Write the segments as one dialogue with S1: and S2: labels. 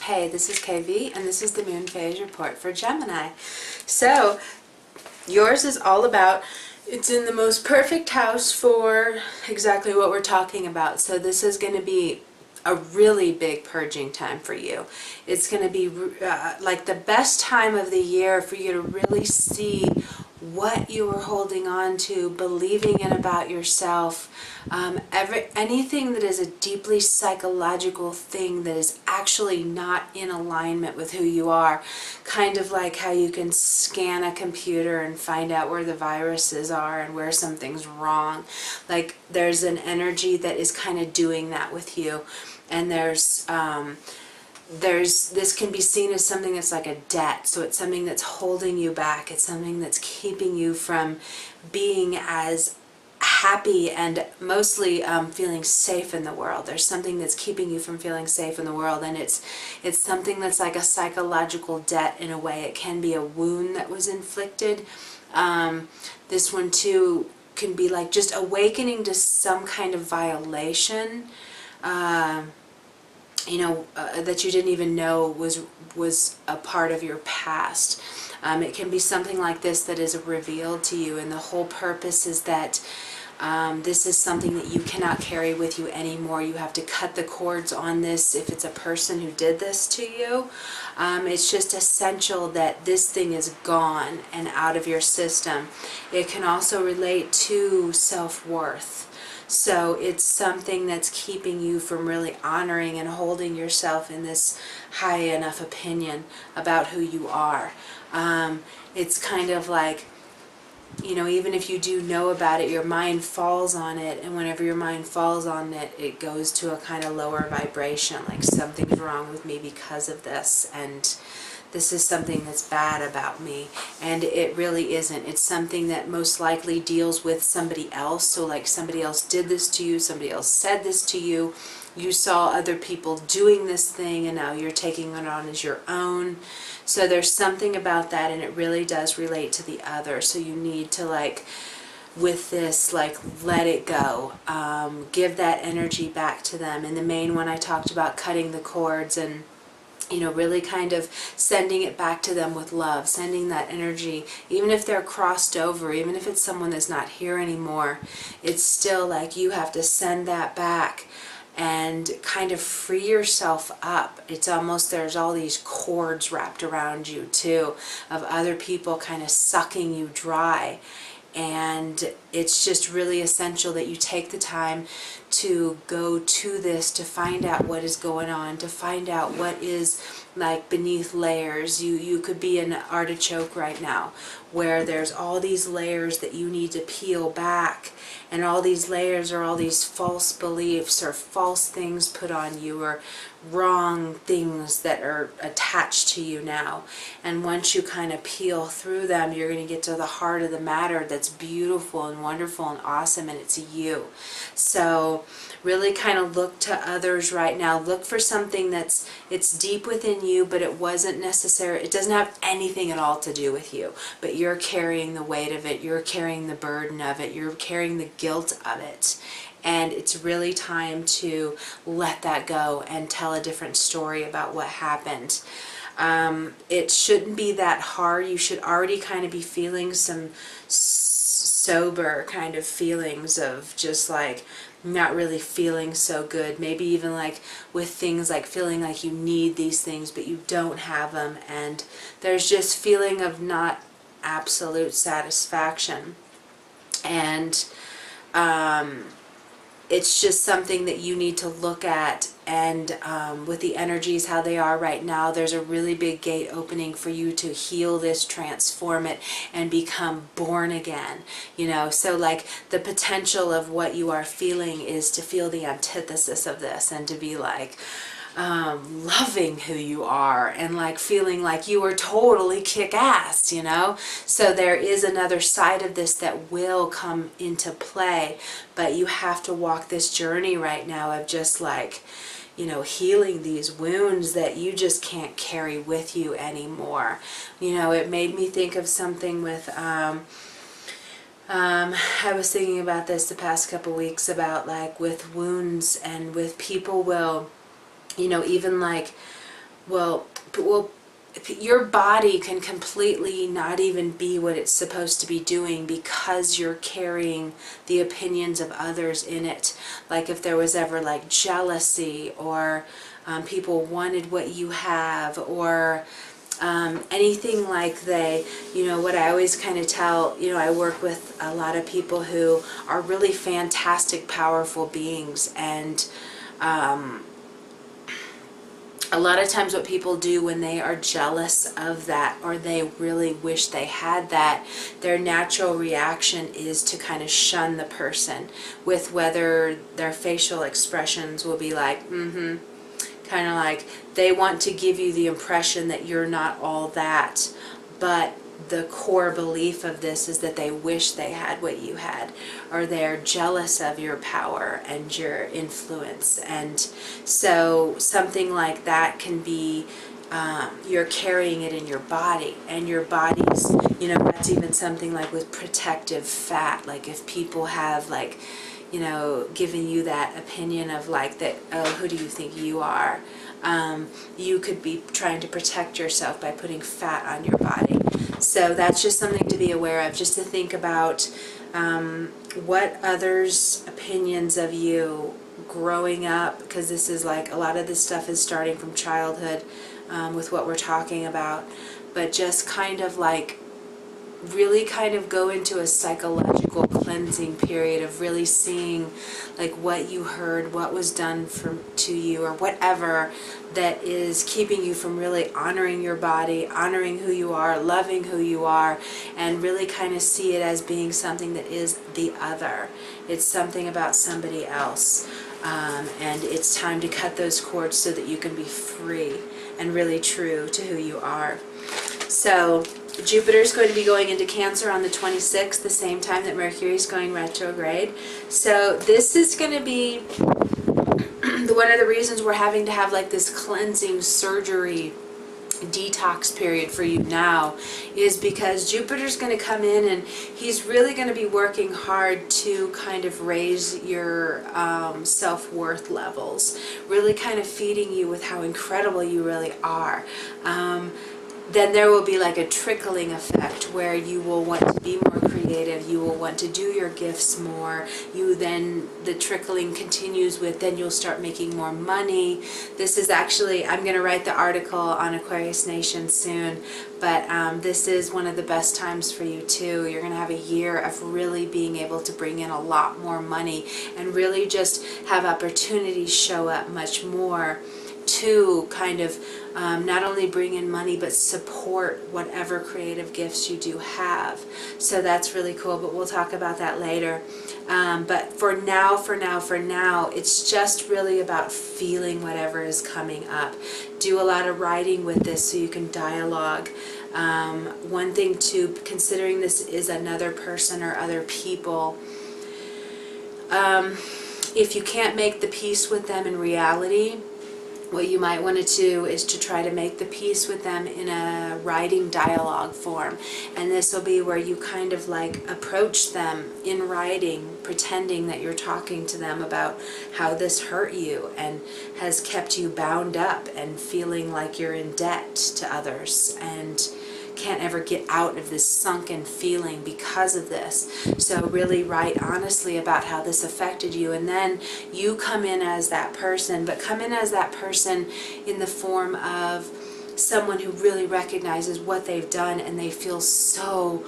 S1: Hey, this is KV, and this is the Moon Phase Report for Gemini. So, yours is all about, it's in the most perfect house for exactly what we're talking about. So this is going to be a really big purging time for you. It's going to be like the best time of the year for you to really see what you are holding on to, believing it about yourself, anything that is a deeply psychological thing that is actually not in alignment with who you are. Kind of like how you can scan a computer and find out where the viruses are and where something's wrong. Like there's an energy that is kind of doing that with you. And this can be seen as something that's like a debt. So it's something that's holding you back. It's something that's keeping you from being as happy and mostly feeling safe in the world. There's something that's keeping you from feeling safe in the world, and it's something that's like a psychological debt in a way. It can be a wound that was inflicted. This one too can be like just awakening to some kind of violation. That you didn't even know was a part of your past. It can be something like this that is revealed to you, and the whole purpose is that this is something that you cannot carry with you anymore. You have to cut the cords on this if it's a person who did this to you. It's just essential that this thing is gone and out of your system. It can also relate to self-worth. So it's something that's keeping you from really honoring and holding yourself in this high enough opinion about who you are. It's kind of like, even if you do know about it, your mind falls on it, and whenever your mind falls on it, it goes to a kind of lower vibration, like something's wrong with me because of this, and this is something that's bad about me. And it really isn't. It's something that most likely deals with somebody else. So like somebody else did this to you, somebody else said this to you, you saw other people doing this thing, and now you're taking it on as your own. So there's something about that, and it really does relate to the other. So you need to, like, with this, like, let it go. Give that energy back to them. In the main one, I talked about cutting the cords and really kind of sending it back to them with love, sending that energy, even if they're crossed over, even if it's someone that's not here anymore, it's still like you have to send that back and kind of free yourself up. It's almost, there's all these cords wrapped around you too, of other people kind of sucking you dry. And it's just really essential that you take the time to go to this, to find out what is going on, to find out what is like beneath layers. You could be an artichoke right now, where there's all these layers that you need to peel back, and all these layers are all these false beliefs or false things put on you, or wrong things that are attached to you now. And once you kind of peel through them, you're going to get to the heart of the matter that's beautiful and wonderful and awesome, and it's you. So really kind of look to others right now. Look for something it's deep within you, but it wasn't necessary. It doesn't have anything at all to do with you, but you're carrying the weight of it. You're carrying the burden of it. You're carrying the guilt of it. And it's really time to let that go and tell a different story about what happened. It shouldn't be that hard. You should already kind of be feeling some sober kind of feelings of just like not really feeling so good. Maybe even like with things like feeling like you need these things but you don't have them, and there's just feeling of not absolute satisfaction. And it's just something that you need to look at, and with the energies how they are right now, there's a really big gate opening for you to heal this, transform it, and become born again. So like the potential of what you are feeling is to feel the antithesis of this, and to be like loving who you are, and like feeling like you are totally kick-ass, So there is another side of this that will come into play, but you have to walk this journey right now of just like, healing these wounds that you just can't carry with you anymore. It made me think of something with I was thinking about this the past couple weeks about like with wounds, and with people will, even like well, your body can completely not even be what it's supposed to be doing because you're carrying the opinions of others in it. Like if there was ever like jealousy, or people wanted what you have, or anything like what I always kind of tell, I work with a lot of people who are really fantastic, powerful beings, and a lot of times what people do when they are jealous of that, or they really wish they had that, their natural reaction is to kind of shun the person, with whether their facial expressions will be like, kind of like they want to give you the impression that you're not all that, but the core belief of this is that they wish they had what you had, or they're jealous of your power and your influence. And so something like that can be, you're carrying it in your body, and your body's, that's even something like with protective fat. Like if people have like, giving you that opinion of like that, oh, who do you think you are? You could be trying to protect yourself by putting fat on your body. So that's just something to be aware of, just to think about what others' opinions of you growing up, because this is like a lot of this stuff is starting from childhood with what we're talking about, but just kind of like really kind of go into a psychological cleansing period of really seeing like what you heard, what was done to you, or whatever that is keeping you from really honoring your body, honoring who you are, loving who you are, and really kind of see it as being something that is the other. It's something about somebody else, and it's time to cut those cords so that you can be free and really true to who you are. So Jupiter's going to be going into Cancer on the 26th, the same time that Mercury's going retrograde. So this is going to be one of the reasons we're having to have like this cleansing surgery detox period for you now, is because Jupiter's going to come in and he's really going to be working hard to kind of raise your self-worth levels, really kind of feeding you with how incredible you really are. Then there will be like a trickling effect where you will want to be more creative, you will want to do your gifts more, the trickling continues with, then you'll start making more money. This is actually, I'm going to write the article on Aquarius Nation soon, but this is one of the best times for you too. You're going to have a year of really being able to bring in a lot more money, and really just have opportunities show up much more to kind of not only bring in money, but support whatever creative gifts you do have. So that's really cool, but we'll talk about that later. But for now, it's just really about feeling whatever is coming up. Do a lot of writing with this so you can dialogue. One thing too, considering this is another person or other people, if you can't make the peace with them in reality, what you might want to do is to try to make the peace with them in a writing dialogue form. And this will be where you kind of like approach them in writing, pretending that you're talking to them about how this hurt you and has kept you bound up and feeling like you're in debt to others and can't ever get out of this sunken feeling because of this. So really write honestly about how this affected you, and then you come in as that person, but come in as that person in the form of someone who really recognizes what they've done, and they feel so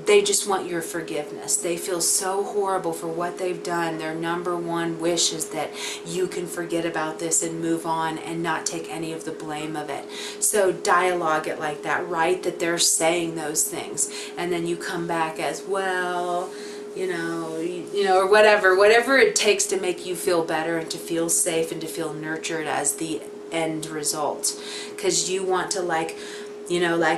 S1: they just want your forgiveness. They feel so horrible for what they've done. Their number one wish is that you can forget about this and move on and not take any of the blame of it. So dialogue it like that. Write that they're saying those things, and then you come back as, well, or whatever it takes to make you feel better and to feel safe and to feel nurtured as the end result. Because you want to like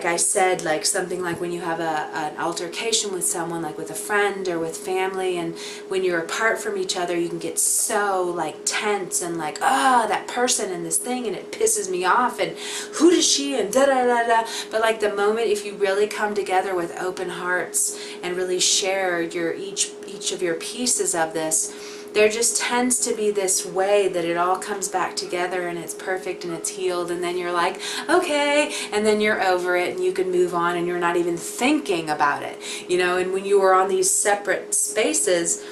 S1: I said, like something like when you have an altercation with someone, like with a friend or with family, and when you're apart from each other, you can get so like tense and like, that person and this thing, and it pisses me off, and who does she, and da da da da. But like the moment, if you really come together with open hearts and really share each of your pieces of this, there just tends to be this way that it all comes back together and it's perfect and it's healed, and then you're like, okay, and then you're over it and you can move on and you're not even thinking about it, you know. And when you were on these separate spaces,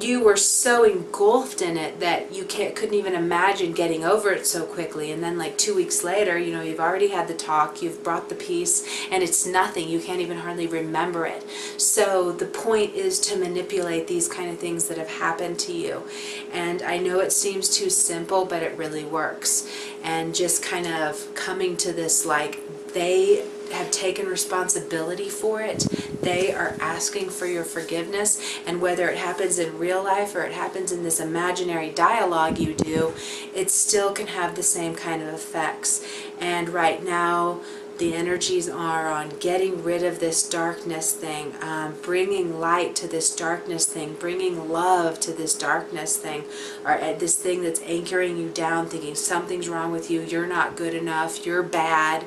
S1: you were so engulfed in it that you couldn't even imagine getting over it so quickly. And then like 2 weeks later, you know, you've already had the talk, you've brought the peace, and it's nothing. You can't even hardly remember it. So the point is to manipulate these kind of things that have happened to you. And I know it seems too simple, but it really works. And just kind of coming to this, like, they have taken responsibility for it. They are asking for your forgiveness, and whether it happens in real life or it happens in this imaginary dialogue you do, it still can have the same kind of effects. And right now the energies are on getting rid of this darkness thing, bringing light to this darkness thing, bringing love to this darkness thing, or this thing that's anchoring you down, thinking something's wrong with you, you're not good enough, you're bad.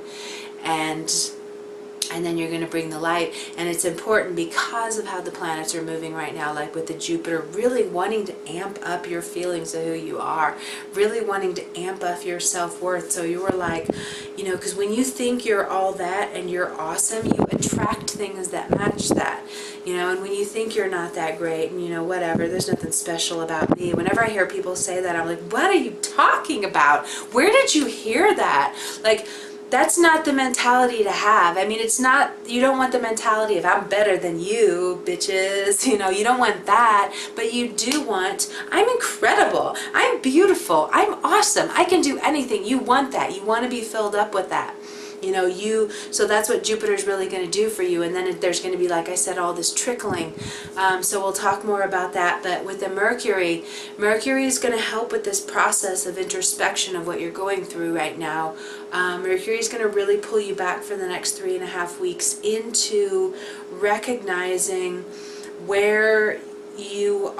S1: And then you're going to bring the light. And it's important because of how the planets are moving right now, like with the Jupiter, really wanting to amp up your feelings of who you are, really wanting to amp up your self-worth. So you are like, you know, because when you think you're all that and you're awesome, you attract things that match that, you know. And when you think you're not that great and, you know, whatever, there's nothing special about me, whenever I hear people say that, I'm like, what are you talking about? Where did you hear that? Like, that's not the mentality to have. I mean, it's not, you don't want the mentality of I'm better than you, bitches. You know, you don't want that, but you do want, I'm incredible, I'm beautiful, I'm awesome, I can do anything. You want that. You want to be filled up with that. You know, so that's what Jupiter's really going to do for you. And then there's going to be, like I said, all this trickling. So we'll talk more about that. But with the Mercury is going to help with this process of introspection of what you're going through right now. Mercury is going to really pull you back for the next 3.5 weeks into recognizing where you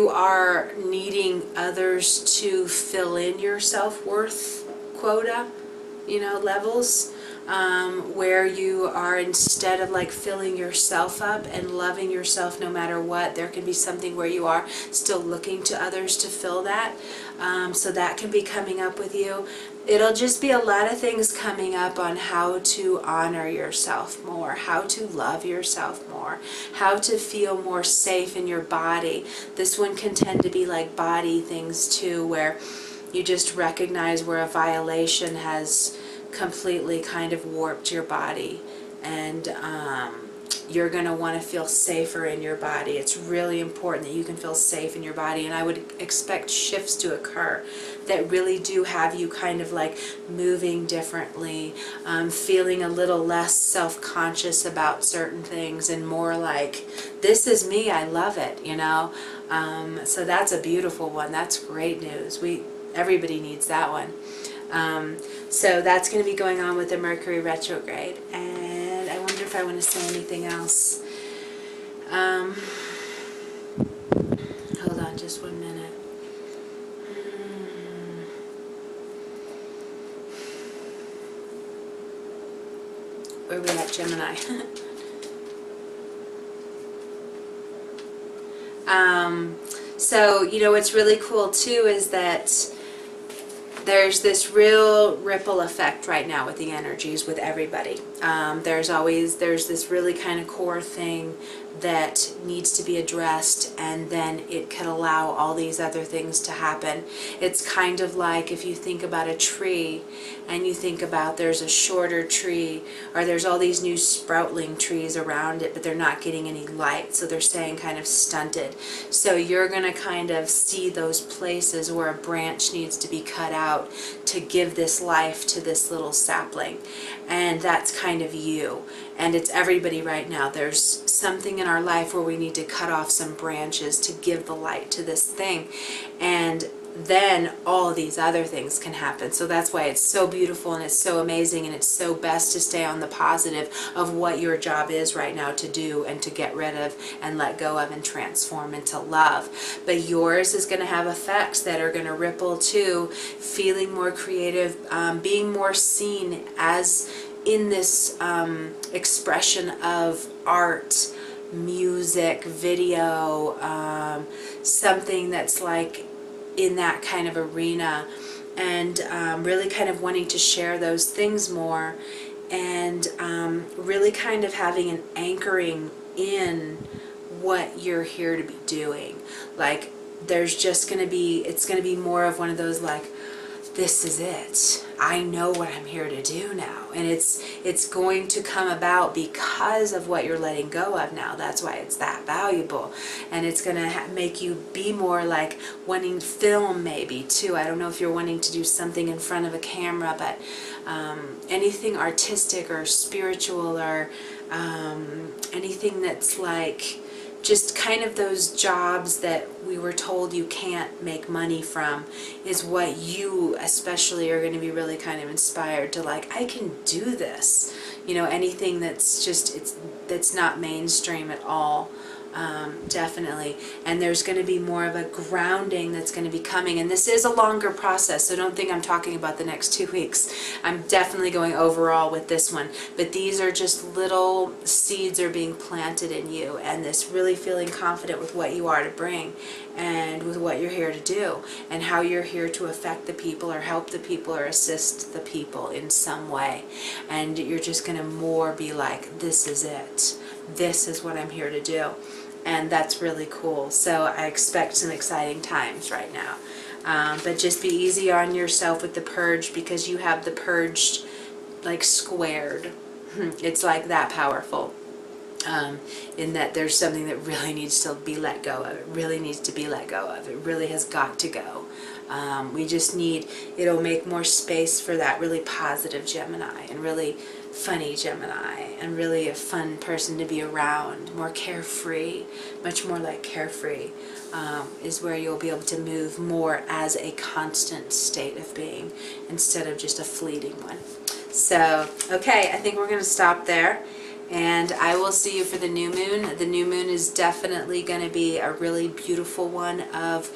S1: are needing others to fill in your self-worth quota, you know, levels, where you are, instead of like filling yourself up and loving yourself no matter what, there can be something where you are still looking to others to fill that. So that can be coming up with you. It'll just be a lot of things coming up on how to honor yourself more, how to love yourself more, how to feel more safe in your body. This one can tend to be like body things too, where you just recognize where a violation has completely kind of warped your body, and you're going to want to feel safer in your body. It's really important that you can feel safe in your body, and I would expect shifts to occur that really do have you kind of like moving differently, feeling a little less self-conscious about certain things and more like, this is me, I love it, you know. So that's a beautiful one. That's great news. Everybody needs that one. So that's going to be going on with the Mercury retrograde. And I wonder if I want to say anything else. Hold on just 1 minute. Where are we at, Gemini? So, you know, what's really cool too is that there's this real ripple effect right now with the energies with everybody. There's this really kind of core thing that needs to be addressed, and then it can allow all these other things to happen. It's kind of like if you think about a tree and you think about there's a shorter tree, or there's all these new sproutling trees around it, but they're not getting any light, so they're staying kind of stunted. So you're going to kind of see those places where a branch needs to be cut out to give this life to this little sapling. And that's kind of you. And it's everybody right now. There's something in our life where we need to cut off some branches to give the light to this thing. And then all these other things can happen. So that's why it's so beautiful and it's so amazing, and it's so best to stay on the positive of what your job is right now to do and to get rid of and let go of and transform into love. But yours is going to have effects that are going to ripple to feeling more creative, being more seen as in this expression of art, music, video, something that's like in that kind of arena, and really kind of wanting to share those things more, and really kind of having an anchoring in what you're here to be doing. Like there's just going to be, it's going to be more of one of those like, this is it. I know what I'm here to do now. And it's going to come about because of what you're letting go of now. That's why it's that valuable. And it's going to make you be more like wanting film maybe too. I don't know if you're wanting to do something in front of a camera, but anything artistic or spiritual, or anything that's like just kind of those jobs that we were told you can't make money from, is what you especially are going to be really kind of inspired to, like, I can do this. You know, anything that's just, that's not mainstream at all. Definitely. And there's going to be more of a grounding that's going to be coming. And this is a longer process, so don't think I'm talking about the next 2 weeks. I'm definitely going overall with this one. But these are just little seeds are being planted in you, and this really feeling confident with what you are to bring, and with what you're here to do, and how you're here to affect the people, or help the people, or assist the people in some way. And you're just going to more be like, this is it. This is what I'm here to do. And that's really cool. So I expect some exciting times right now. But just be easy on yourself with the purge, because you have the purged like squared. It's like that powerful. In that there's something that really needs to be let go of. It really needs to be let go of. It really has got to go. We just need, it'll make more space for that really positive Gemini, and really funny Gemini, and really a fun person to be around, more carefree, much more like carefree, is where you'll be able to move more as a constant state of being, instead of just a fleeting one. So, okay, I think we're going to stop there. And I will see you for the new moon. The new moon is definitely going to be a really beautiful one of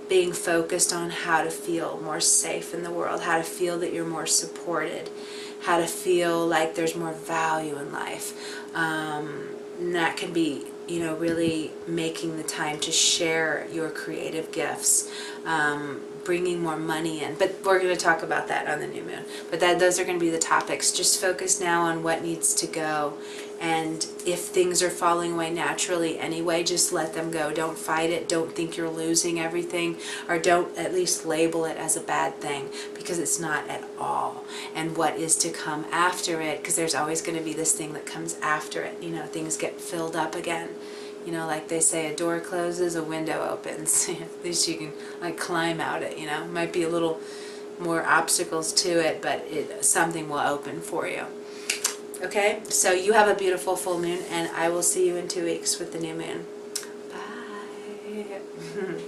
S1: being focused on how to feel more safe in the world, how to feel that you're more supported, how to feel like there's more value in life. And that can be, you know, really making the time to share your creative gifts, bringing more money in. But we're going to talk about that on the new moon. But those are going to be the topics. Just focus now on what needs to go. And if things are falling away naturally anyway, just let them go. Don't fight it. Don't think you're losing everything, or don't at least label it as a bad thing, because it's not at all. And what is to come after it, because there's always going to be this thing that comes after it. You know, things get filled up again. You know, like they say, a door closes, a window opens. At least you can like climb out it, you know. Might be a little more obstacles to it, but something will open for you. Okay, so you have a beautiful full moon, and I will see you in 2 weeks with the new moon. Bye.